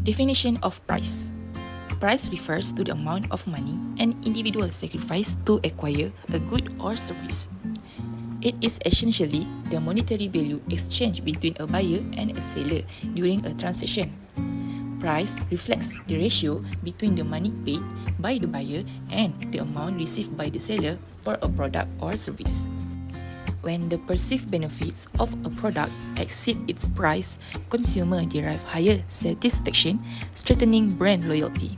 Definition of price. Price refers to the amount of money an individual sacrifices to acquire a good or service. It is essentially the monetary value exchanged between a buyer and a seller during a transaction. Price reflects the ratio between the money paid by the buyer and the amount received by the seller for a product or service. When the perceived benefits of a product exceed its price, consumers derive higher satisfaction, strengthening brand loyalty.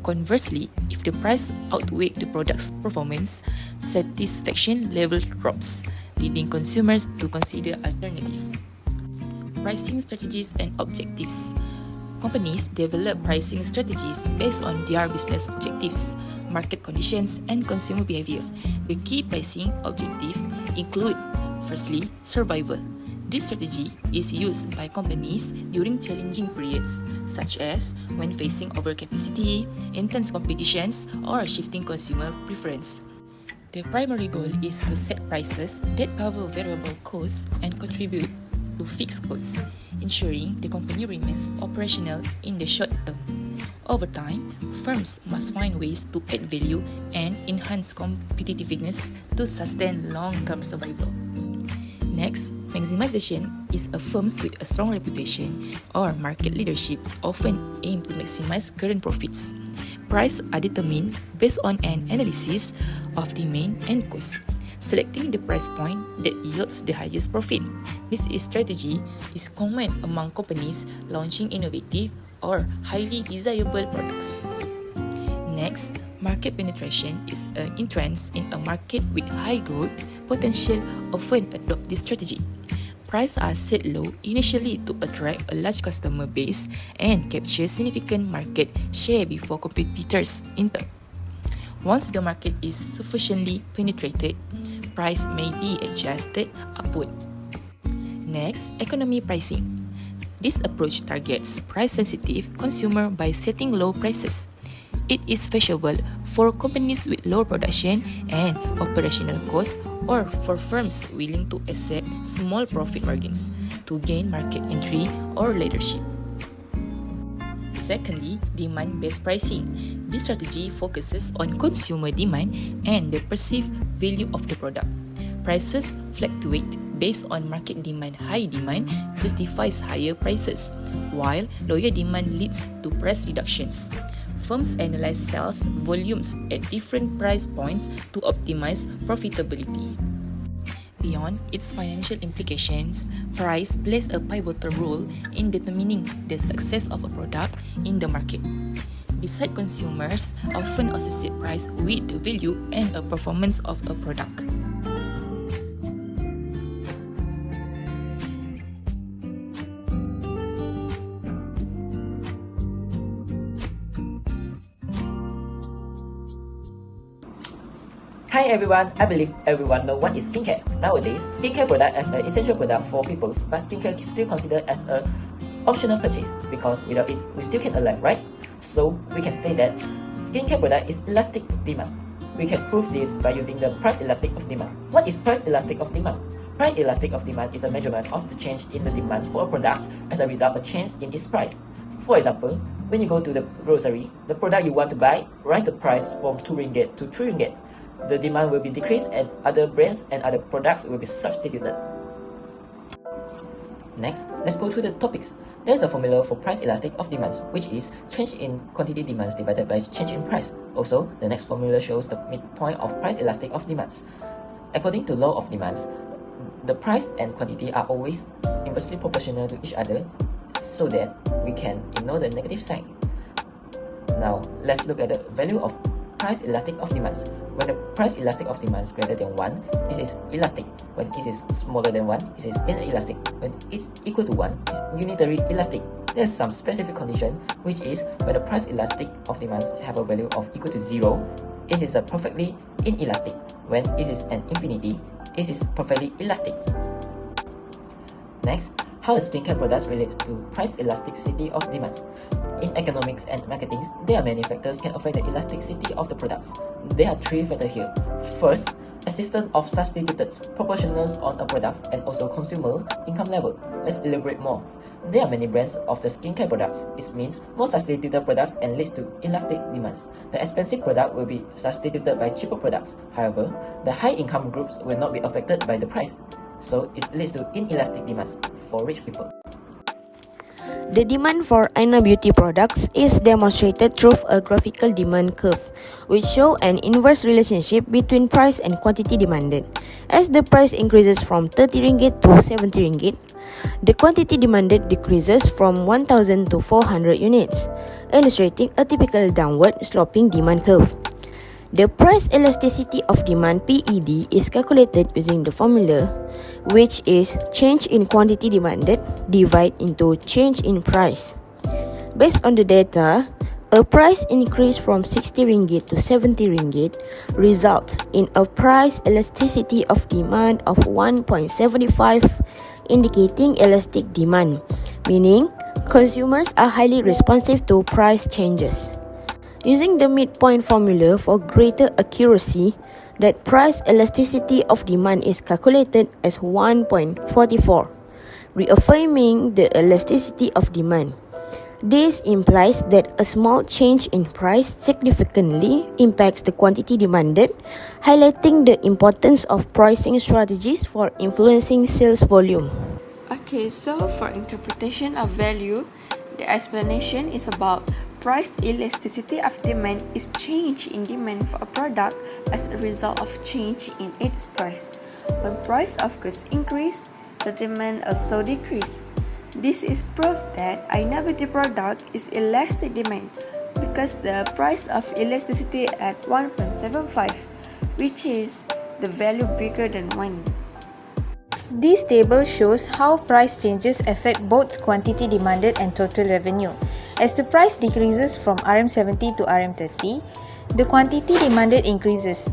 Conversely, if the price outweighs the product's performance, satisfaction level drops, leading consumers to consider alternatives. Pricing strategies and objectives. Companies develop pricing strategies based on their business objectives, market conditions, and consumer behavior. The key pricing objectives include, firstly, survival. This strategy is used by companies during challenging periods, such as when facing overcapacity, intense competitions, or shifting consumer preference. The primary goal is to set prices that cover variable costs and contribute to fixed costs, ensuring the company remains operational in the short term. Over time, firms must find ways to add value and enhance competitiveness to sustain long-term survival. Next, maximization is a firms with a strong reputation or market leadership often aim to maximize current profits. Prices are determined based on an analysis of demand and cost, selecting the price point that yields the highest profit. This strategy is common among companies launching innovative or highly desirable products. Next, market penetration is an entrance in a market with high growth potential often adopt this strategy. Prices are set low initially to attract a large customer base and capture significant market share before competitors enter. Once the market is sufficiently penetrated, price may be adjusted upward. Next, economy pricing. This approach targets price-sensitive consumers by setting low prices. It is feasible for companies with low production and operational costs or for firms willing to accept small profit margins to gain market entry or leadership. Secondly, demand-based pricing. This strategy focuses on consumer demand and the perceived value of the product. Prices fluctuate based on market demand. High demand justifies higher prices, while lower demand leads to price reductions. Firms analyze sales volumes at different price points to optimize profitability. Beyond its financial implications, price plays a pivotal role in determining the success of a product in the market. Besides, consumers often associate price with the value and a performance of a product. Hi everyone, I believe everyone knows what is skincare. Nowadays, skincare product as an essential product for people, but skincare is still considered as an optional purchase because without it, we still can alive, right? So we can say that skincare product is elastic demand. We can prove this by using the price elastic of demand. What is price elastic of demand? Price elastic of demand is a measurement of the change in the demand for a product as a result of a change in its price. For example, when you go to the grocery, the product you want to buy rise the price from 2 ringgit to 3 ringgit. The demand will be decreased and other brands and other products will be substituted. Next, let's go through the topics. There's a formula for price elastic of demands, which is change in quantity demands divided by change in price. Also, the next formula shows the midpoint of price elastic of demands. According to law of demands, the price and quantity are always inversely proportional to each other so that we can ignore the negative sign. Now, let's look at the value of price elastic of demands. When the price elastic of demand is greater than 1, it is elastic. When it is smaller than 1, it is inelastic. When it is equal to 1, it is unitary elastic. There is some specific condition, which is when the price elastic of demands have a value of equal to 0, it is a perfectly inelastic. When it is an infinity, it is perfectly elastic. Next, how the skincare products relate to price elasticity of demands. In economics and marketing, there are many factors can affect the elasticity of the products. There are 3 factors here. First, Existence of substitutes proportional on a product and also consumer income level. Let's elaborate more. There are many brands of the skincare products. It means more substituted products and leads to elastic demands. The expensive product will be substituted by cheaper products. However, the high income groups will not be affected by the price. So it leads to inelastic demands for rich people. The demand for inner beauty products is demonstrated through a graphical demand curve, which show an inverse relationship between price and quantity demanded. As the price increases from 30 ringgit to 70 ringgit, the quantity demanded decreases from 1,000 to 400 units, illustrating a typical downward sloping demand curve. The price elasticity of demand (PED) is calculated using the formula, which is change in quantity demanded divided into change in price. Based on the data, a price increase from 60 ringgit to 70 ringgit results in a price elasticity of demand of 1.75, indicating elastic demand, meaning consumers are highly responsive to price changes. Using the midpoint formula for greater accuracy, that price elasticity of demand is calculated as 1.44, reaffirming the elasticity of demand. This implies that a small change in price significantly impacts the quantity demanded, highlighting the importance of pricing strategies for influencing sales volume. Okay, so for interpretation of value, the explanation is about price elasticity of demand is change in demand for a product as a result of change in its price. When price of goods increase, the demand also decrease. This is proof that inner beauty product is elastic demand because the price of elasticity at 1.75, which is the value bigger than 1. This table shows how price changes affect both quantity demanded and total revenue. As the price decreases from RM70 to RM30, the quantity demanded increases,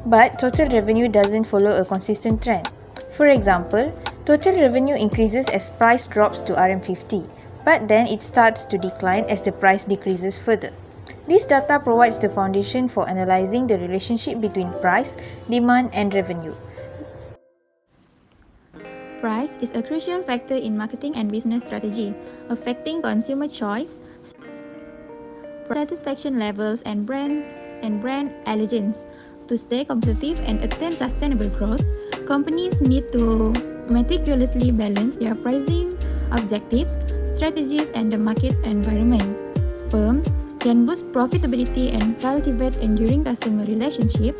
but total revenue doesn't follow a consistent trend. For example, total revenue increases as price drops to RM50, but then it starts to decline as the price decreases further. This data provides the foundation for analyzing the relationship between price, demand, and revenue. Price is a crucial factor in marketing and business strategy, affecting consumer choice, satisfaction levels, and brand allegiance. To stay competitive and attain sustainable growth, companies need to meticulously balance their pricing objectives, strategies, and the market environment. Firms can boost profitability and cultivate enduring customer relationship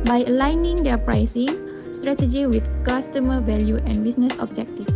by aligning their pricing strategy with customer value and business objective.